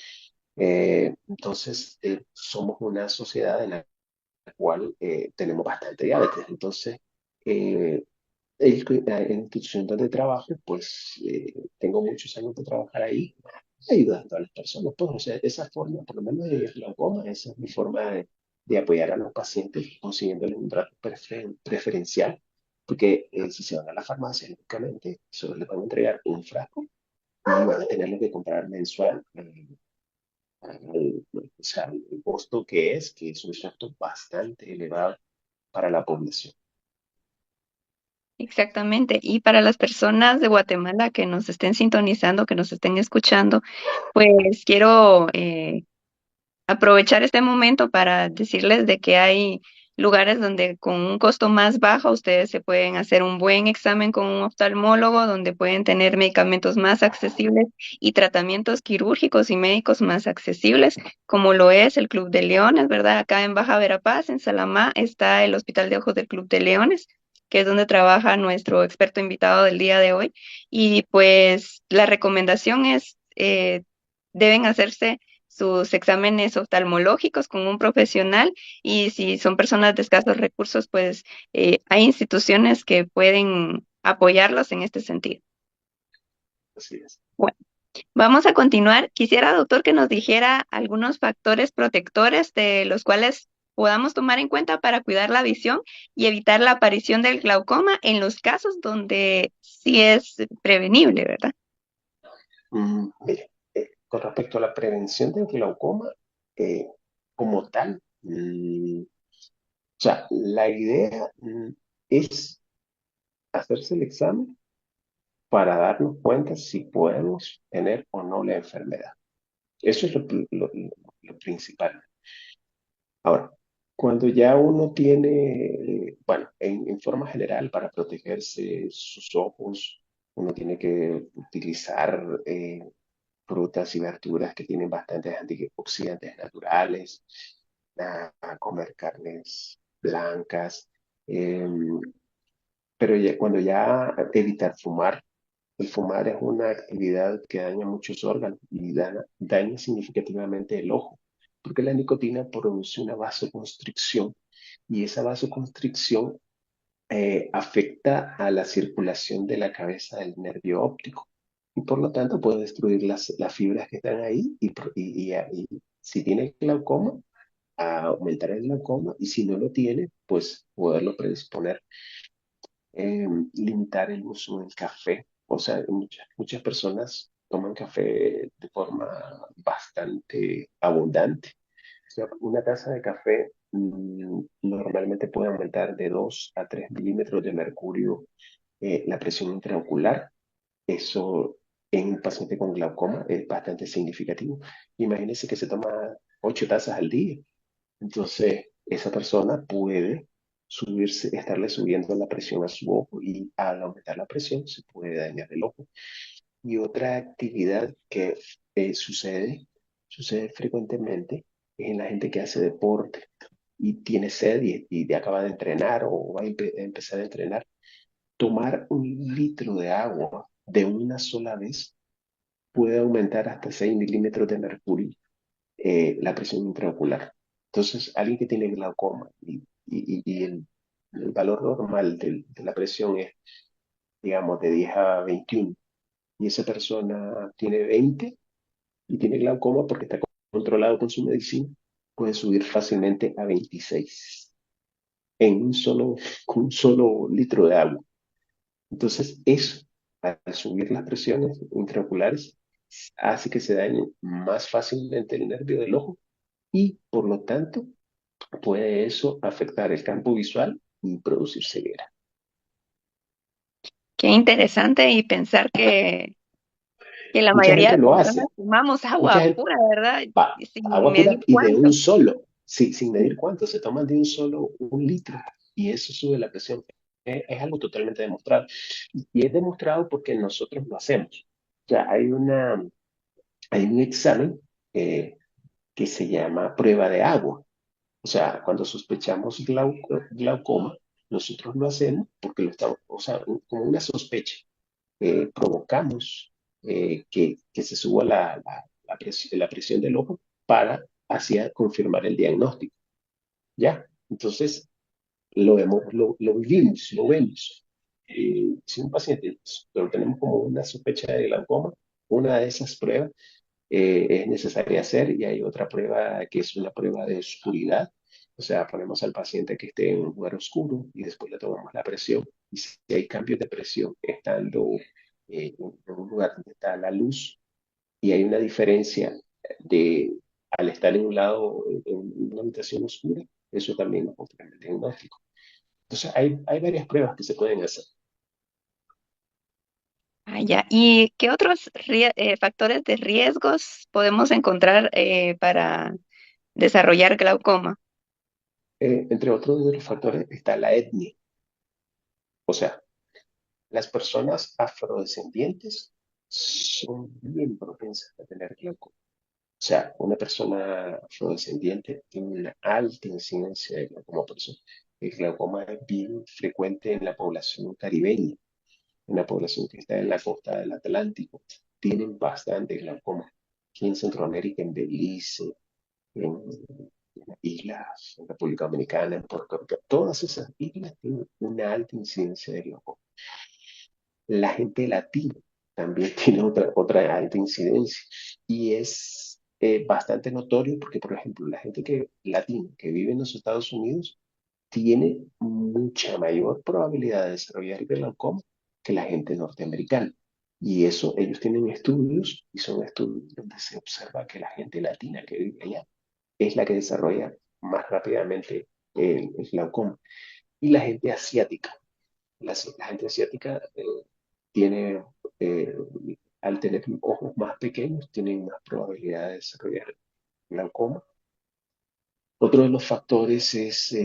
Entonces, somos una sociedad en la cual tenemos bastante diabetes. Entonces, eh, la institución donde trabajo, pues tengo muchos años de trabajar ahí, ayudando a las personas. Pues, o sea, esa forma, por lo menos de glaucoma, esa es mi forma de apoyar a los pacientes, consiguiéndoles un trato preferencial, porque si se van a la farmacia, lógicamente, solo les van a entregar un frasco y van a tenerlo que comprar mensual. O sea, el costo que es un costo bastante elevado para la población. Exactamente. Y para las personas de Guatemala que nos estén sintonizando, que nos estén escuchando, pues quiero aprovechar este momento para decirles de que hay lugares donde con un costo más bajo ustedes se pueden hacer un buen examen con un oftalmólogo, donde pueden tener medicamentos más accesibles y tratamientos quirúrgicos y médicos más accesibles, como lo es el Club de Leones, ¿verdad? Acá en Baja Verapaz, en Salamá, está el Hospital de Ojos del Club de Leones. que es donde trabaja nuestro experto invitado del día de hoy. Y pues la recomendación es, deben hacerse sus exámenes oftalmológicos con un profesional y si son personas de escasos recursos, pues hay instituciones que pueden apoyarlos en este sentido. Así es. Bueno, vamos a continuar. Quisiera, doctor, que nos dijera algunos factores protectores de los cuales podamos tomar en cuenta para cuidar la visión y evitar la aparición del glaucoma en los casos donde sí es prevenible, ¿verdad? Mire, con respecto a la prevención del glaucoma, eh, como tal, o sea, la idea es hacerse el examen para darnos cuenta si podemos tener o no la enfermedad. Eso es lo principal. Ahora, cuando ya uno tiene, bueno, en forma general, para protegerse sus ojos, uno tiene que utilizar frutas y verduras que tienen bastantes antioxidantes naturales, a comer carnes blancas, em, pero cuando ya evitar fumar, el fumar es una actividad que daña muchos órganos y daña significativamente el ojo, porque la nicotina produce una vasoconstricción y esa vasoconstricción afecta a la circulación de la cabeza del nervio óptico y por lo tanto puede destruir las fibras que están ahí y si tiene glaucoma, a aumentar el glaucoma y si no lo tiene, pues poderlo predisponer, limitar el uso del café. O sea, muchas personas toman café de forma bastante abundante. O sea, una taza de café normalmente puede aumentar de 2 a 3 milímetros de mercurio la presión intraocular. Eso en un paciente con glaucoma es bastante significativo. Imagínense que se toma 8 tazas al día. Entonces, esa persona puede estarle subiendo la presión a su ojo y al aumentar la presión se puede dañar el ojo. Y otra actividad que sucede frecuentemente es en la gente que hace deporte y tiene sed y acaba de entrenar o va a empezar a entrenar. Tomar 1 litro de agua de una sola vez puede aumentar hasta 6 milímetros de mercurio la presión intraocular. Entonces, alguien que tiene glaucoma y el valor normal de la presión es, digamos, de 10 a 21 y esa persona tiene 20 y tiene glaucoma porque está controlado con su medicina, puede subir fácilmente a 26 en con un solo litro de agua. Entonces, eso, al subir las presiones intraoculares, hace que se dañe más fácilmente el nervio del ojo y, por lo tanto, puede eso afectar el campo visual y producir ceguera. Qué interesante y pensar que la Mucha mayoría gente de lo personas hace, tomamos mucha agua gente pura, ¿verdad? va Y sin agua pura medir y de un cuánto. solo, sin medir cuánto, se toman de un solo 1 litro y eso sube la presión. Es algo totalmente demostrado. Y es demostrado porque nosotros lo hacemos. O sea, hay un examen eh, que se llama prueba de agua. O sea, cuando sospechamos glaucoma, nosotros lo hacemos porque lo estamos, o sea, como una sospecha. Provocamos que se suba la presión del ojo para así confirmar el diagnóstico. ¿Ya? Entonces, lo vivimos, lo vemos. Si un paciente lo tenemos como una sospecha de glaucoma, una de esas pruebas es necesaria hacer y hay otra prueba que es una prueba de oscuridad. O sea, ponemos al paciente que esté en un lugar oscuro y después le tomamos la presión. Y si hay cambios de presión estando en un lugar donde está la luz y hay una diferencia de al estar en un lado, en una habitación oscura, eso también nos confirma el diagnóstico. Entonces, hay varias pruebas que se pueden hacer. Ah, ya. ¿Y qué otros factores de riesgos podemos encontrar para desarrollar glaucoma? Entre otros de los factores está la etnia. O sea, las personas afrodescendientes son bien propensas a tener glaucoma. O sea, una persona afrodescendiente tiene una alta incidencia de glaucoma por eso. El glaucoma es bien frecuente en la población caribeña, en la población que está en la costa del Atlántico. Tienen bastante glaucoma. Aquí en Centroamérica, en Belice, en las islas, en República Dominicana, en Puerto Rico, todas esas islas tienen una alta incidencia de glaucoma. La gente latina también tiene otra alta incidencia y es bastante notorio porque, por ejemplo, la gente latina que vive en los Estados Unidos tiene mucha mayor probabilidad de desarrollar glaucoma que la gente norteamericana. Y eso, ellos tienen estudios y son estudios donde se observa que la gente latina que vive allá es la que desarrolla más rápidamente el glaucoma. Y la gente asiática, la gente asiática tiene, eh, al tener ojos más pequeños, tienen más probabilidad de desarrollar glaucoma. Otro de los factores es,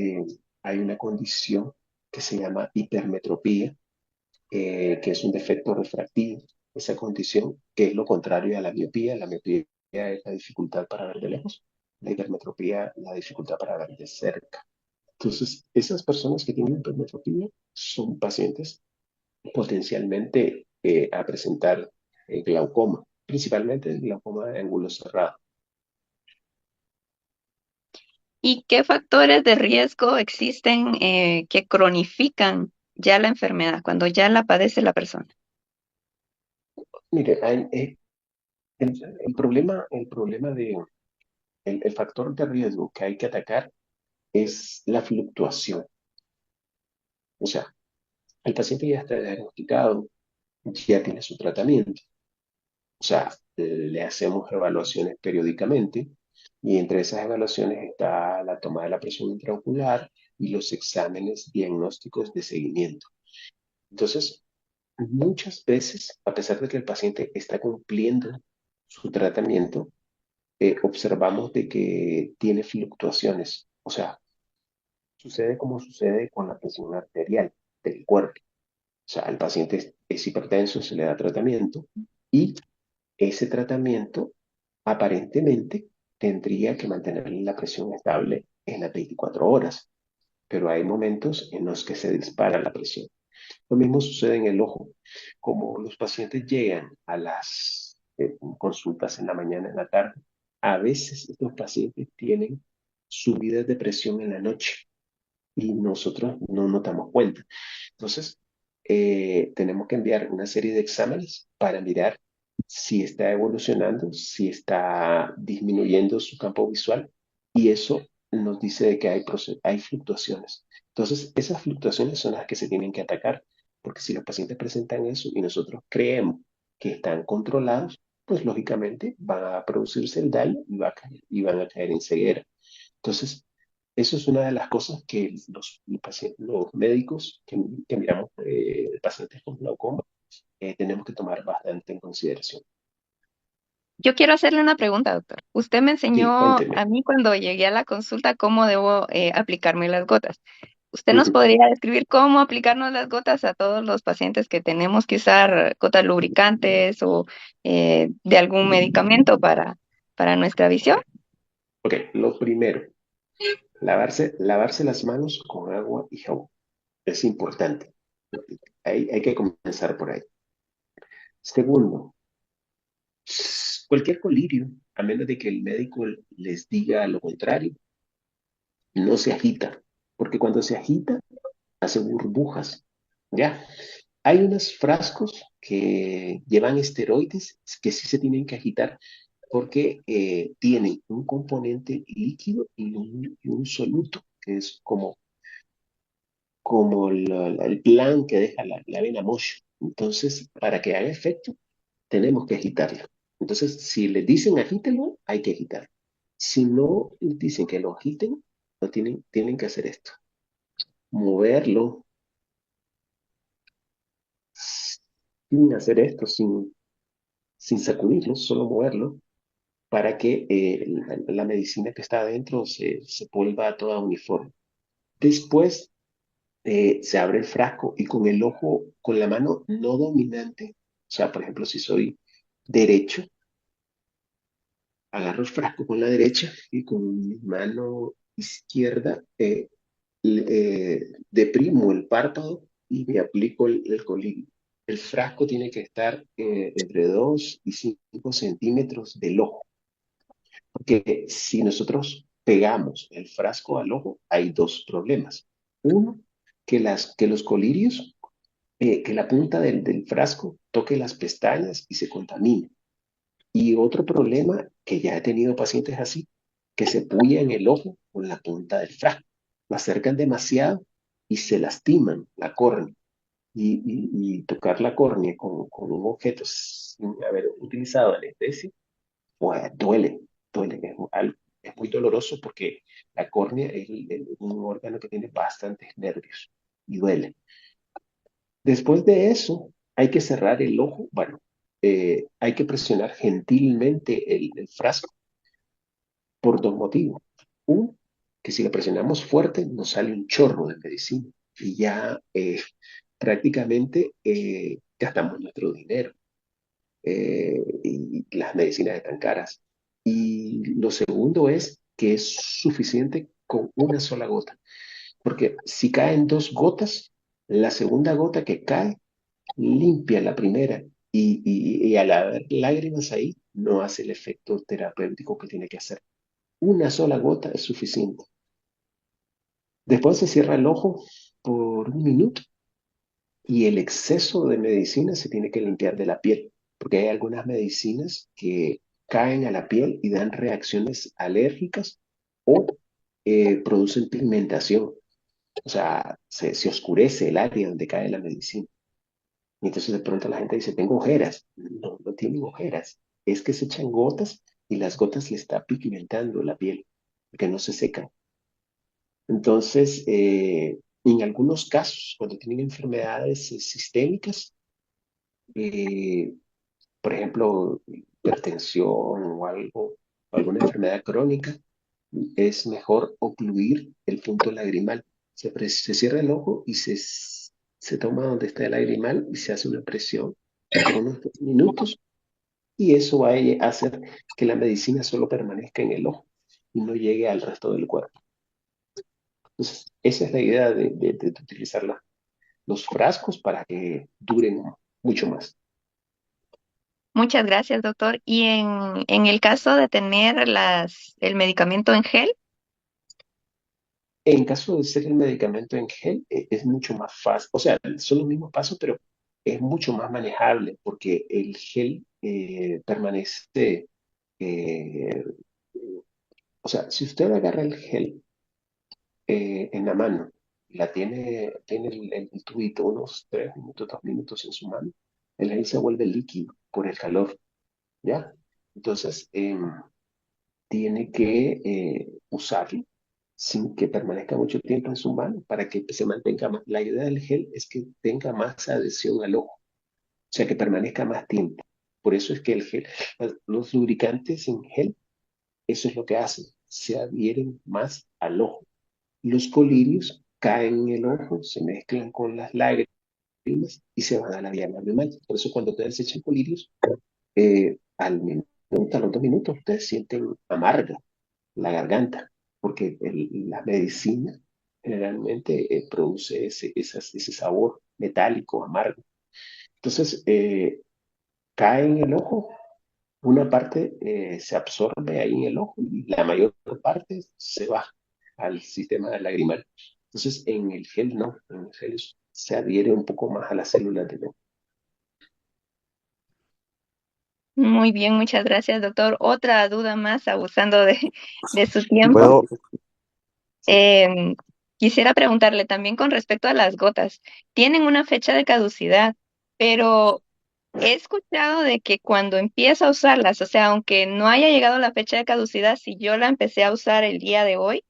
hay una condición que se llama hipermetropía, que es un defecto refractivo. Esa condición, que es lo contrario a la miopía es la dificultad para ver de lejos, la hipermetropía, la dificultad para ver de cerca. Entonces, esas personas que tienen hipermetropía son pacientes potencialmente a presentar glaucoma, principalmente el glaucoma de ángulo cerrado. ¿Y qué factores de riesgo existen que cronifican ya la enfermedad, cuando ya la padece la persona? Mire, el problema el factor de riesgo que hay que atacar es la fluctuación. O sea, el paciente ya está diagnosticado, ya tiene su tratamiento. O sea, le hacemos evaluaciones periódicamente y entre esas evaluaciones está la toma de la presión intraocular y los exámenes diagnósticos de seguimiento. Entonces, muchas veces, a pesar de que el paciente está cumpliendo su tratamiento, observamos de que tiene fluctuaciones. O sea, sucede como sucede con la presión arterial del cuerpo. O sea, el paciente es hipertenso, se le da tratamiento y ese tratamiento aparentemente tendría que mantener la presión estable en las 24 horas, pero hay momentos en los que se dispara la presión. Lo mismo sucede en el ojo. Como los pacientes llegan a las consultas en la mañana, en la tarde, a veces estos pacientes tienen subidas de presión en la noche y nosotros no nos damos cuenta. Entonces, tenemos que enviar una serie de exámenes para mirar si está evolucionando, si está disminuyendo su campo visual y eso nos dice de que hay fluctuaciones. Entonces, esas fluctuaciones son las que se tienen que atacar, porque si los pacientes presentan eso y nosotros creemos que están controlados, pues lógicamente va a producirse el daño y van a caer en ceguera. Entonces, eso es una de las cosas que los médicos que miramos pacientes con glaucoma tenemos que tomar bastante en consideración. Yo quiero hacerle una pregunta, doctor. Usted me Sí, enseñó a cuénteme. mí cuando llegué a la consulta cómo debo aplicarme las gotas. ¿Usted nos Ujú. podría describir cómo aplicarnos las gotas a todos los pacientes que tenemos que usar gotas lubricantes o de algún medicamento para nuestra visión? Ok, lo primero, lavarse las manos con agua y jabón. Es importante. Hay que comenzar por ahí. Segundo, cualquier colirio, a menos de que el médico les diga lo contrario, no se agita, porque cuando se agita, hace burbujas, ¿ya? Hay unos frascos que llevan esteroides que sí se tienen que agitar porque tienen un componente líquido y un soluto, que es como el plan que deja la vena mocho. Entonces, para que haga efecto, tenemos que agitarlo. Entonces, si les dicen agítenlo, hay que agitarlo. Si no les dicen que lo agiten, no tienen que hacer esto. Moverlo sin hacer esto, sin sacudirlo, solo moverlo, para que la medicina que está adentro se vuelva toda uniforme. Después se abre el frasco y con el ojo, con la mano no dominante, o sea, por ejemplo, si soy derecho, agarro el frasco con la derecha y con mi mano izquierda deprimo el párpado y me aplico el colirio. El frasco tiene que estar entre 2 y 5 centímetros del ojo, porque si nosotros pegamos el frasco al ojo, hay dos problemas. Uno, que los colirios, que la punta del frasco toque las pestañas y se contamine. Y otro problema, que ya he tenido pacientes así, que se puya en el ojo con la punta del frasco. Lo acercan demasiado y se lastiman la córnea. Y tocar la córnea con un objeto sin haber utilizado anestesia, pues duele. Es muy doloroso porque la córnea es un órgano que tiene bastantes nervios y duele. Después de eso, hay que cerrar el ojo. Bueno, hay que presionar gentilmente el frasco por dos motivos. Uno, que si lo presionamos fuerte nos sale un chorro de medicina y ya prácticamente gastamos nuestro dinero y las medicinas están caras. Y lo segundo es que es suficiente con una sola gota, porque si caen dos gotas, la segunda gota que cae limpia la primera y al haber lágrimas ahí no hace el efecto terapéutico que tiene que hacer. Una sola gota es suficiente. Después se cierra el ojo por un minuto y el exceso de medicina se tiene que limpiar de la piel, porque hay algunas medicinas que caen a la piel y dan reacciones alérgicas o producen pigmentación. O sea, se oscurece el área donde cae la medicina. Y entonces de pronto la gente dice, tengo ojeras. No, no tienen ojeras. Es que se echan gotas y las gotas le está pigmentando la piel, porque no se secan. Entonces, en algunos casos, cuando tienen enfermedades sistémicas, eh, por ejemplo, hipertensión o algo, alguna enfermedad crónica, es mejor ocluir el punto lagrimal. Se cierra el ojo y se toma donde está el lagrimal y se hace una presión por unos 2 minutos y eso va a hacer que la medicina solo permanezca en el ojo y no llegue al resto del cuerpo. Entonces, esa es la idea de utilizar los frascos para que duren mucho más. Muchas gracias, doctor. Y en el caso de tener el medicamento en gel, En caso de ser el medicamento en gel, es mucho más fácil, o sea, son los mismos pasos, pero es mucho más manejable porque el gel permanece, eh, o sea, si usted agarra el gel en la mano, tiene el tubito unos 3 minutos, 2 minutos en su mano, el gel se vuelve líquido por el calor, ¿ya? Entonces, tiene que usarlo sin que permanezca mucho tiempo en su mano para que se mantenga más. La idea del gel es que tenga más adhesión al ojo, o sea, que permanezca más tiempo. Por eso es que el gel, los lubricantes en gel, eso es lo que hacen, se adhieren más al ojo. Los colirios caen en el ojo, se mezclan con las lágrimas y se van a la vía lagrimal. Por eso cuando ustedes echan colirios, al minuto, a los 2 minutos, ustedes sienten amarga la garganta, porque la medicina generalmente produce ese sabor metálico, amargo. Entonces, cae en el ojo, una parte se absorbe ahí en el ojo y la mayor parte se va al sistema lagrimal. Entonces, en el gel no, en el gel se adhiere un poco más a las células del ojo. muy bien, muchas gracias, doctor. Otra duda más, abusando de su tiempo. Puedo, sí. Em, Quisiera preguntarle también con respecto a las gotas. Tienen una fecha de caducidad, pero he escuchado de que cuando empiezo a usarlas, o sea, aunque no haya llegado la fecha de caducidad, si yo la empecé a usar el día de hoy,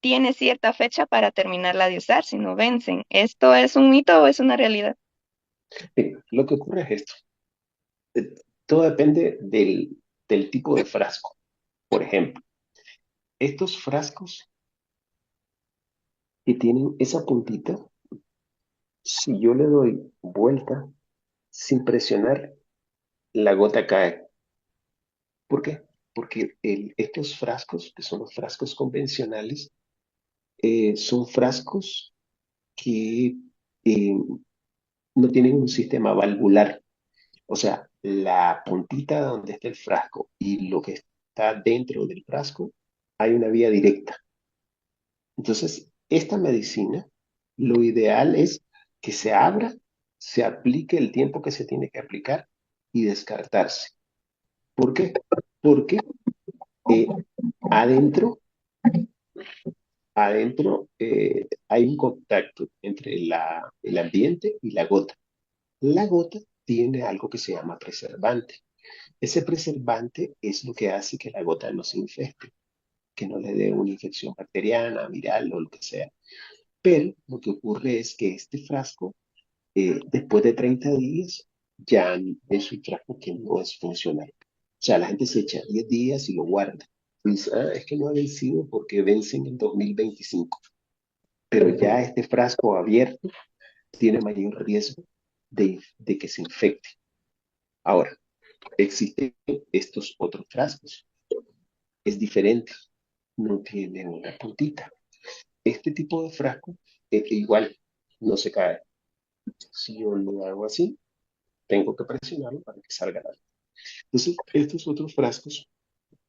tiene cierta fecha para terminarla de usar, si no vencen. ¿Esto es un mito o es una realidad? Lo que ocurre es esto. Eh, Todo depende del tipo de frasco. Por ejemplo, estos frascos que tienen esa puntita, si yo le doy vuelta sin presionar, la gota cae. ¿Por qué? Porque estos frascos, que son los frascos convencionales, son frascos que eh, no tienen un sistema valvular. O sea, la puntita donde está el frasco y lo que está dentro del frasco, hay una vía directa. Entonces, esta medicina, lo ideal es que se abra, se aplique el tiempo que se tiene que aplicar y descartarse. ¿Por qué? Porque eh, adentro, adentro hay un contacto entre el ambiente y la gota. La gota tiene algo que se llama preservante. Ese preservante es lo que hace que la gota no se infecte, que no le dé una infección bacteriana, viral o lo que sea. Pero lo que ocurre es que este frasco, después de 30 días, ya es un frasco que no es funcional. O sea, la gente se echa 10 días y lo guarda. Y dice, ah, es que no ha vencido porque vence en el 2025. Pero ya este frasco abierto tiene mayor riesgo de que se infecte. Ahora, existen estos otros frascos. Es diferente, no tiene una puntita. Este tipo de frasco, igual, no se cae. Si yo lo hago así, tengo que presionarlo para que salga la. Entonces, estos otros frascos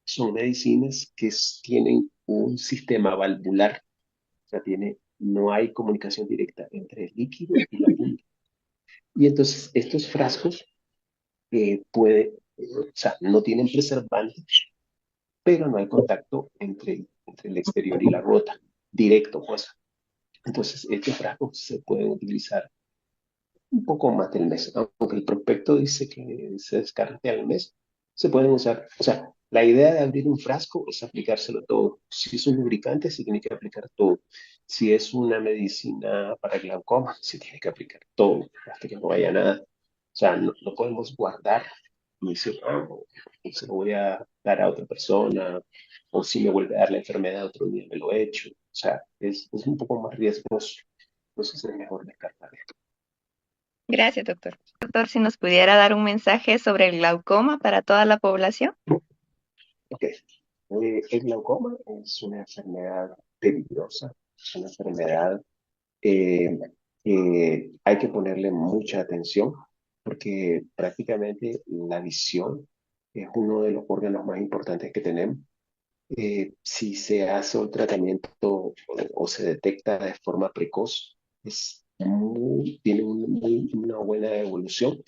son medicinas que tienen un sistema valvular, o sea, no hay comunicación directa entre el líquido y la punta. Y entonces, estos frascos o sea, no tienen preservante, pero no hay contacto entre el exterior y la gota, directo, pues. Entonces, estos frascos se pueden utilizar un poco más del mes, aunque el prospecto dice que se descarte al mes, se pueden usar, o sea, la idea de abrir un frasco es aplicárselo todo. Si es un lubricante, se tiene que aplicar todo. Si es una medicina para glaucoma, se tiene que aplicar todo, hasta que no vaya nada. O sea, no podemos guardar y decir, ah, no, se lo voy a dar a otra persona, o si me vuelve a dar la enfermedad otro día me lo echo. O sea, es un poco más riesgoso. Entonces es mejor descartar. Gracias, doctor. Doctor, si nos pudiera dar un mensaje sobre el glaucoma para toda la población. Ok. El glaucoma es una enfermedad peligrosa, es una enfermedad eh, que hay que ponerle mucha atención porque prácticamente la visión es uno de los órganos más importantes que tenemos. Si se hace un tratamiento o se detecta de forma precoz, tiene una buena evolución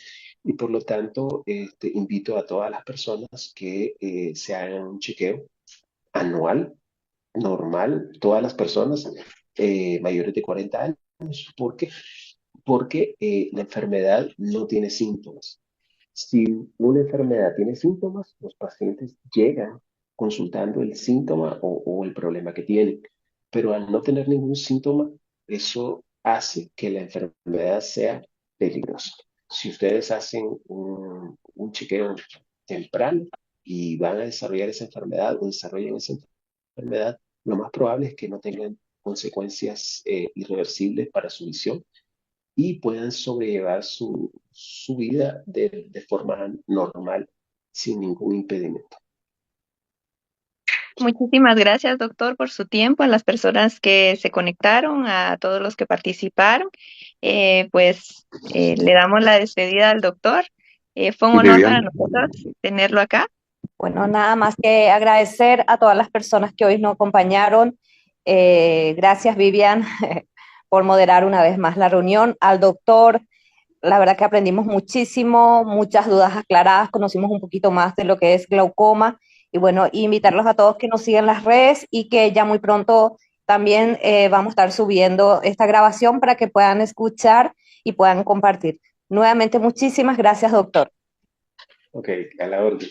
y por lo tanto invito a todas las personas que se hagan un chequeo anual, normal, todas las personas mayores de 40 años. ¿Por qué? Porque la enfermedad no tiene síntomas. Si una enfermedad tiene síntomas, los pacientes llegan consultando el síntoma o el problema que tienen. Pero al no tener ningún síntoma, eso hace que la enfermedad sea peligrosa. Si ustedes hacen un chequeo temprano y van a desarrollar esa enfermedad o desarrollan esa enfermedad, lo más probable es que no tengan consecuencias irreversibles para su visión y puedan sobrellevar su vida de forma normal, sin ningún impedimento. Muchísimas gracias, doctor, por su tiempo, a las personas que se conectaron, a todos los que participaron. Le damos la despedida al doctor. Fue un honor para Vivian. nosotros tenerlo acá. Bueno, nada más que agradecer a todas las personas que hoy nos acompañaron. Gracias, Vivian, por moderar una vez más la reunión. Al doctor, la verdad que aprendimos muchísimo, muchas dudas aclaradas, conocimos un poquito más de lo que es glaucoma. Y bueno, invitarlos a todos que nos sigan en las redes y que ya muy pronto también vamos a estar subiendo esta grabación para que puedan escuchar y puedan compartir. Nuevamente, muchísimas gracias, doctor. Ok, a la orden.